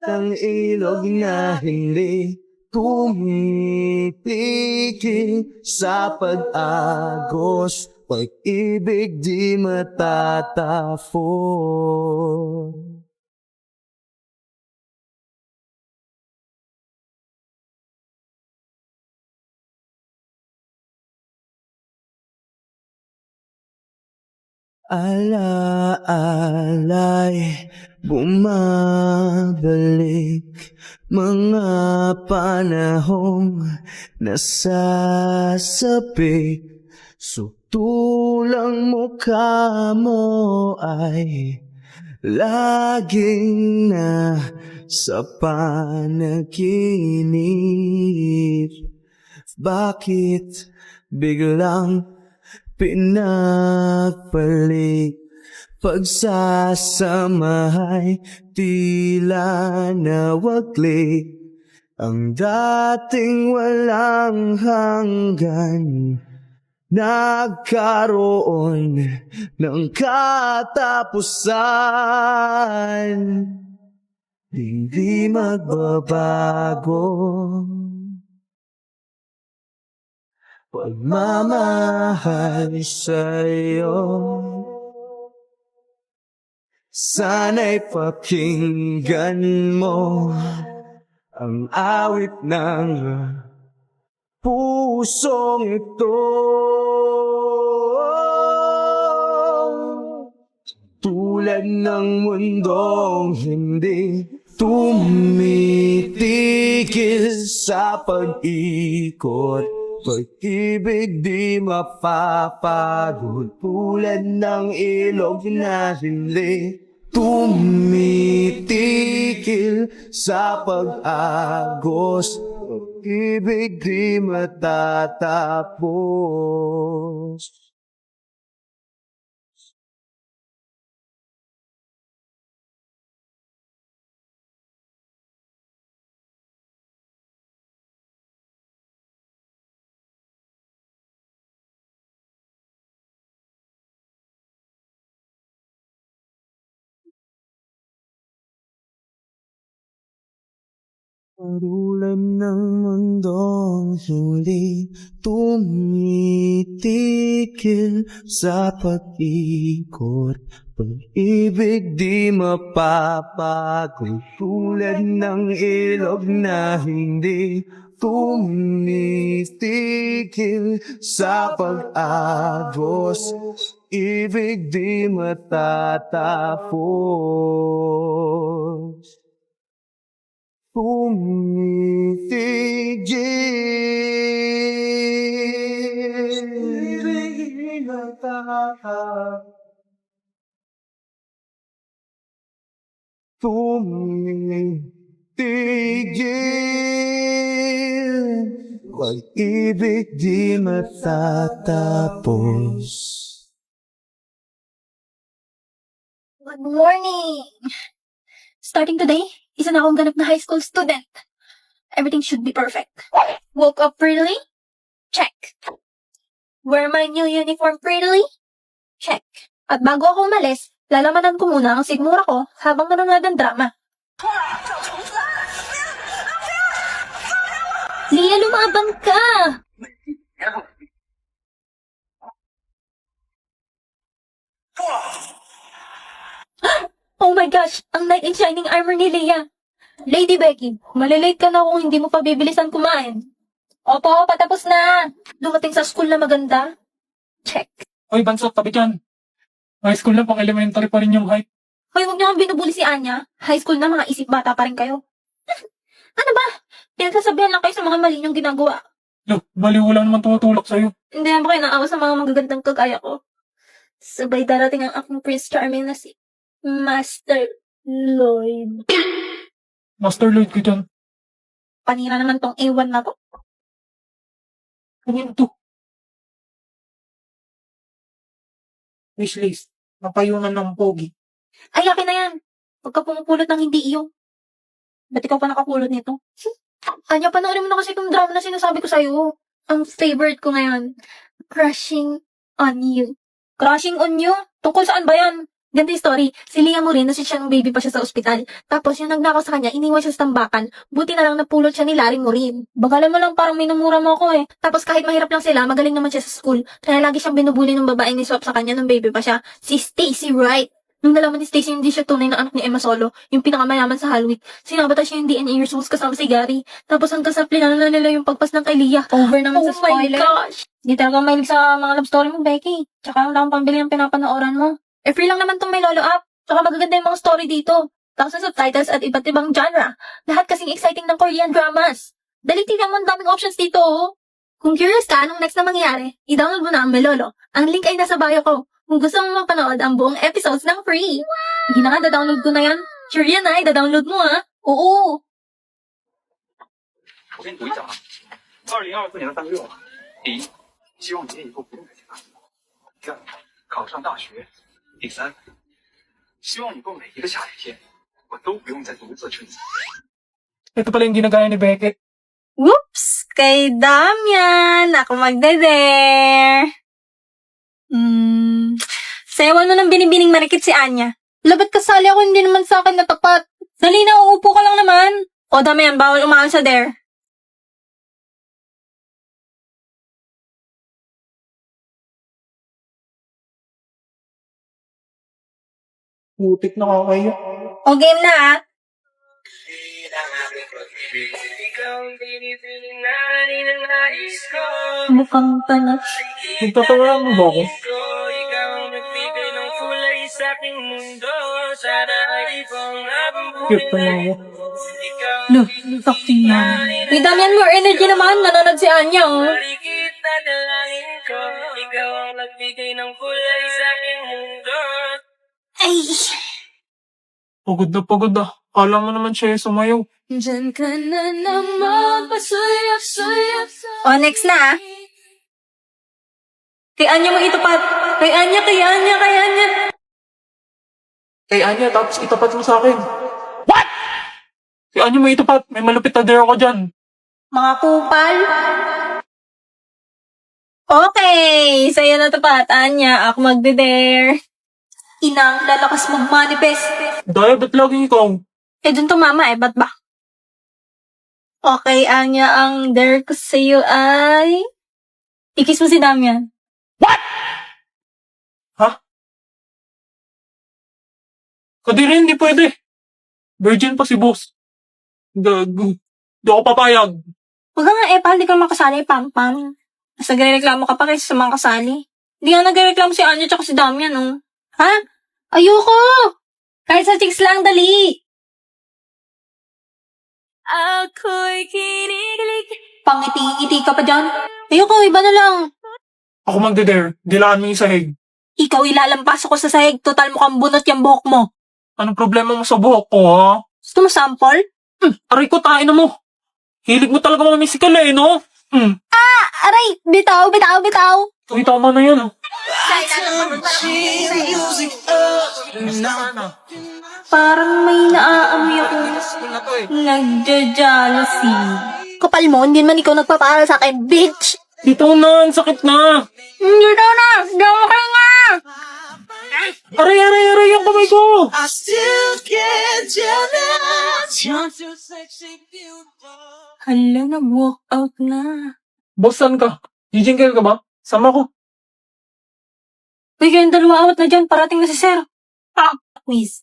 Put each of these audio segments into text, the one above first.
ng ilog na hindi tumitigil sa pag-agos, pag-ibig di matatapos. Alaala'y bumabalik, mga panahong nasasabik. Sutulang mukha mo ay laging na sa panaginip. Bakit biglang pinagpalit? Pagsasamahay tila nawaglit, ang dating walang hanggan nagkaroon ng katapusan. Hindi magbabago pagmamahal sa'yo. Sana'y pakinggan mo ang awit ng pusong ito. Tulad ng mundong hindi tumitigil sa pag-ikot, pag-ibig di mapapagod. Tulad ng ilog na hindi tumitigil sa pag-agos, pag-ibig di matatapos. Tulad ng mundong hindi tumitigil sa pag-ikot, pag-ibig di mapapagod. Tulad ng ilog na hindi tumitigil sa pag-agos, ibig di matatapos. Tumitigil. Tumitigil. Pag-ibig di matatapos. Good morning! Starting today, isa na akong ganap na high school student. Everything should be perfect. Woke up prettily? Check. Wear my new uniform prettily? Check. At bago ako umalis, lalamanan ko muna ang sigmura ko habang nanonood ng drama. Lia, lumaban ka! Oh my gosh! Ang knight in shining armor ni Leia! Lady Becky, malilate ka na kung hindi mo pa bibilisan kumain. Opo, patapos na. Dumating sa school na maganda. Check. Hoy, Bansot, tabi dyan. High school na, pang elementary pa rin yung height. Hoy, huwag niyo kang binubuli si Anya. High school na, mga isip bata pa rin kayo. Ano ba? Pinagsasabihan lang kayo sa mga mali niyong ginagawa. Lo, baliw wala naman tumutulak sa'yo. Hindi naman kayo naawa sa mga magagandang kagaya ko. Sabay darating ang aking Prince Charming na si Master Lloyd. Master Lloyd ko dyan. Panira naman tong A1 na to. Ano to? Wishlist. Mapayunan ng pogi. Ay, akin na yan. Huwag ka pumupulot ng hindi iyo. Ba't ikaw pa nakapulot nito? Anya, panoorin mo na kasi itong drama na sinasabi ko sa'yo. Ang favorite ko ngayon, Crushing on You. Crushing on You? Tungkol saan ba yan? Ganito yung story. Si Leah Morin, nasi siya ng baby pa siya sa ospital. Tapos yung nagnakaw sa kanya, iniwan siya sa tambakan. Buti na lang napulot siya ni Larry Morin. Bagalan mo lang, parang minumura mo ako eh. Tapos kahit mahirap lang sila, magaling naman siya sa school. Kaya lagi siyang binubuli ng babaeng ni Swap sa kanya nung baby pa siya. Si Stacy Wright. Nung nalaman ni Stacy hindi siya tunay na anak ni Emma Solo, yung pinakamayaman sa Halloween, sinabata siya yung DNA results kasama si Gary. Tapos hanggang sa plinanan na nila yung pagpas ng kay Leah. Over naman sa spoiler. Oh my gosh! Di talaga mahilig sa mga love story mo, Becky. Tsaka wala akong pambili ng pinapanooran mo. Eh, free lang naman tong may lolo app. Tsaka magaganda yung mga story dito. Tapos sa subtitles at iba't ibang genre. Lahat kasing exciting ng Korean dramas. Dali tignan mo ang daming options dito, oh. Kung curious ka anong next na mangyayari, i-download mo na ang Melolo. Ang link ay nasa bio ko. Kung gusto mo mapanood ang buong episodes ng free. Hindi na nga, da-download ko na yan. Sure yan ay, da-download mo ah. Oo. 我给你读一下啊，2024年的3个愿望：第一，希望你以后不用再去打工；第二，考上大学；第三，希望以后每一个下雨天，我都不用再独自撑伞。 Ito pala yung ginagaya ni Beckett. Whoops! Kay Damian! Ako magde-dare! Sayawan mo ng binibining marikit si Anya. Labat kasali ako, hindi naman sa akin natapat. Dali na, uupo ka lang naman. O Damian, bawal umaan sa dare. Putik na kakaya. O game na ah. Mukhang panas. Nagtatawa mo ba ako? Cute pa naman ako. Lo, talking yan. Uy, Damian, more energy naman. Nanonood si Anya, oh. Ay, Pagod na. Kala mo naman siya yung sumayaw. dyan ka na naman, pasuyap-suyap. O, next na, ah. Kay Anya mo itapat. Kay Anya. Kay Anya, tapos itapat mo sa akin. What? Kay Anya mo itapat. May malupit na dare ako dyan. Mga kupal. Okay, sa'yo na tapat, Anya. Ako magde-dare. Inang, lalakas mag-manifest. Daya, ba't laging ikaw? Eh, dun tumama eh, ba't ba? Okay, Anya, ang dare ko sa'yo ay... Ikis mo si Damian. Ha? Kadiri, hindi pwede. Virgin pa si boss. Gago. Di ako papayag. Huwag ka nga eh, pahal di ka makasali, pam-pam. Mas nagre-reklamo ka pa kaysa sa mga kasali. Hindi nga nagre-reklamo si Anya tsaka si Damian, oh. Ha? Ayoko! Kahit sa chicks lang, dali! Ako'y kinikilig. Pangiti-ngiti ka pa dyan. Ayoko, iba na lang. Ako magde-dare. Dilaan mo yung sahig. Ikaw ilalampas ako sa sahig, total mukhang bunot yung buhok mo. Anong problema mo sa buhok ko, ha? Gusto mo sample? Aray ko, tain na mo. Hilig mo talaga mga misikal eh, no? Aray! Bitaw! Kita mo na yun. Parang may naaamoy ako. Nagja-jealousy. Kapal mo, hindi man ikaw nagpapaaral sa akin, bitch! Dito na, ang sakit na. Hindi daw na! Daw ka nga! Aray, yung kamay ko. I still get jealous. You're too sexy, beautiful. Hala, nag-walk out na. Boss, saan ka? Gijingle ka ba? Sama ko. Uy, kayong dalawa awat na dyan, parating na si Sir. Quiz.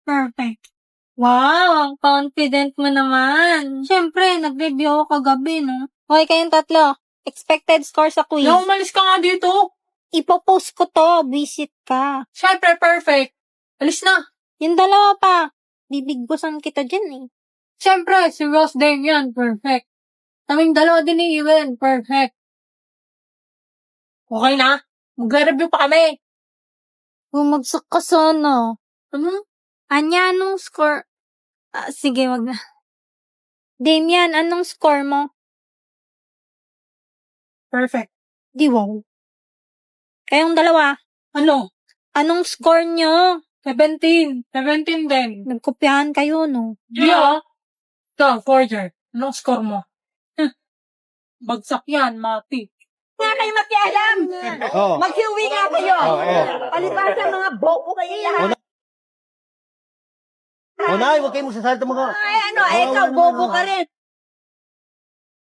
Perfect. Wow, ang confident mo naman. Siyempre, nag-review ako kagabi, no? Okay, kayong tatlo. Expected score sa quiz. No, umalis ka nga dito. Ipopost ko to. Visit ka. Siyempre, perfect. Alis na. Yung dalawa pa. Bibigbusan kita dyan, eh. Siyempre, si Rose Dane yan. Perfect. Kaming dalawa din ni Ewan. Perfect. Okay na? Mag-review pa kami. Bumagsak ka sana. Ano? Anya, anong score? Sige, wag na. Damian, anong score mo? Perfect. Di wow. Kayong dalawa, Ano? anong score nyo? 17. 17 din. Nagkopyahan kayo, no? Yeah. Ikaw, forger. Anong score mo? Bagsak yan, mati. Nga kayo makialam. Oo. Mag-uwi nga kayo. Oo. Palibasa mga boko kayo lahat. Nay, huwag kayo magsasalita mga... Ay, ano, ikaw, bobo ka rin.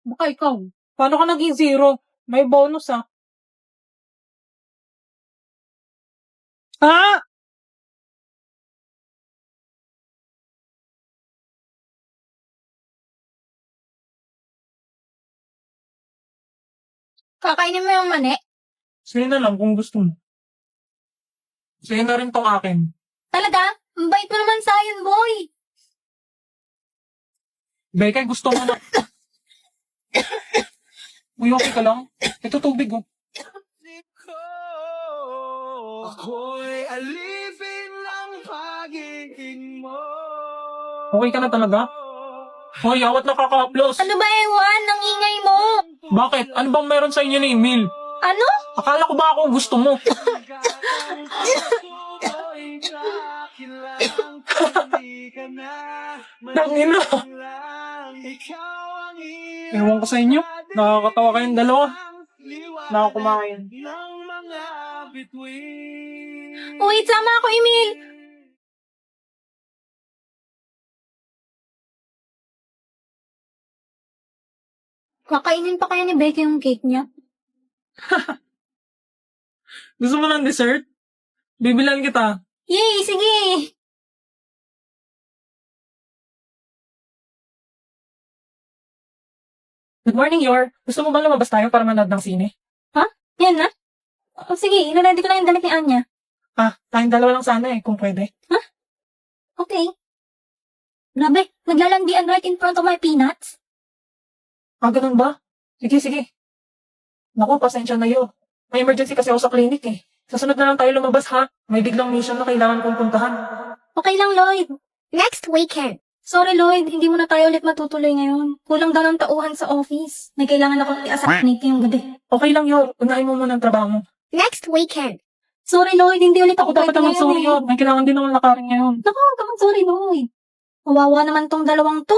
Baka ikaw. Paano ka naging zero? May bonus ah. Ha? Kakainin mo yung mani? Sa'yo na lang kung gusto mo. Sa'yo na rin tong akin. Talaga? Ang bait mo naman sa akin, boy. Bekay, gusto mo na. Uy, okay ka lang? Ito tubig oh. Ako'y alipin ng pagiging mo. Okay ka na talaga? Hoy, awat nakaka-upload. Ano ba, Ewan? Ang ingay mo. Bakit? Ano bang meron sa inyo ni Emil? Ano? Akala ko ba ako ang gusto mo? Tangina. Ewan ko sa inyo. Nakakatawa kayong dalawa. Nakakumain. Uy, sama ako, Emil. Kakainin pa kaya ni Becky yung cake niya? Gusto mo ng dessert? Bibilan kita. Yay, sige. Good morning, Yor. Gusto mo bang lumabas tayo para manood ng sine? Yan na. Oh, sige, inaready ko na yung damit ni Anya. Ah, tayong dalawa lang sana eh, kung pwede. Okay. Grabe, naglalandian right in front of my peanuts. Ah, ganun ba? Sige, sige. Naku, pasensya na yun. May emergency kasi ako sa clinic eh. Susunod na lang tayo lumabas ha. May biglang mission na kailangan kong puntahan. Okay lang, Lloyd. Next weekend. Sorry, Lloyd. Hindi mo na tayo ulit matutuloy ngayon. Kulang daw ng tauhan sa office. May kailangan akong i-assassinate ngayong gabi. Okay lang yun. Unahin mo muna ang trabaho mo. Next weekend. Sorry, Lloyd. Hindi ulit Ako ako dapat pwede naman ngayon sorry eh. yun. May kailangan din akong lakarin ngayon. Naku, huwag ka sorry, Lloyd. Kawawa naman tong dalawang to.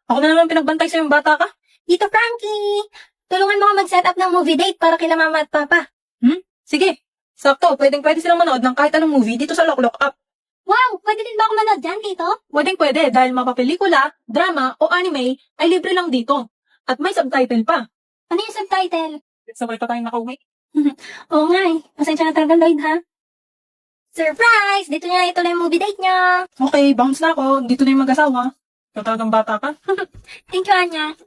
Ako na naman pinagbantay sa yung bata ka. Dito, Frankie. Tulungan mo ako mag-set up ng movie date para kila mama at papa. Sige. Sakto. Pwede silang manood ng kahit anong movie dito sa Lock Up. Wow, pwede din ba ako manood dyan, Tito? Pwede dahil mapapelikula, drama o anime ay libre lang dito. At may subtitle pa. Ano yung subtitle? Sabay pa tayong nakauwi. Oo nga eh. Pasensya na talaga, Lloyd, ha? Surprise! Dito niya ituloy yung movie date niya. Okay, bounce na ako. Dito na yung mag-asawa. Ikaw talagang bata ka. Thank you, Anya.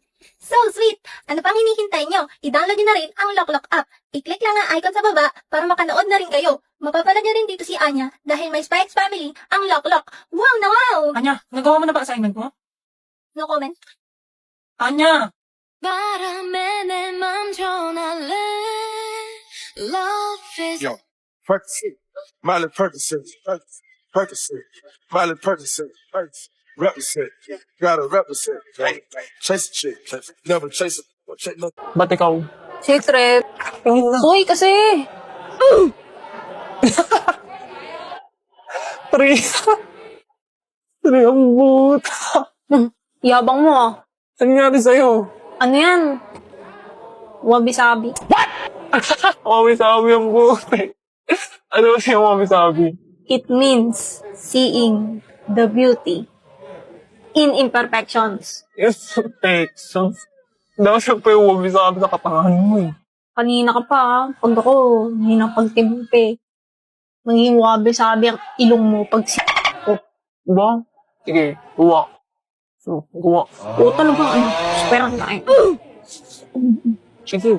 So sweet! Ano pang hinihintay nyo? I-download nyo na rin ang Lock app. I-click lang ang icon sa baba para makanood na rin kayo. Mapapala nyo rin dito si Anya dahil may Spikes Family ang Lock. Wow na wow! Anya, nagawa mo na ba assignment mo? No comment. Anya! 바람에 내 맘 전할래. Love is Yo, Percocet, Miley Percocet, Percocet, Miley Percocet, represent, gotta represent. Chase a chick, never chase it, chase no. Ba't ikaw? secret. Tingin na. Hoy, kasi. Pre. Pre, ang but. Yabang mo ah. Ano nangyari sa'yo? Ano yan? Wabi-sabi. Mami-sabi ang buti. Ano ba siya mami-sabi? It means seeing the beauty in imperfections. Yes, perfections. Daw siya pa yung mami-sabi sa katangahan mo eh. Kanina ka pa ah. Pag ako, hindi na pagtimpe. Magiging wabi-sabi ang ilong mo pag ko. Ba? Sige, gawa. So, gawa. O talagang ano, esperan tayo. Sige.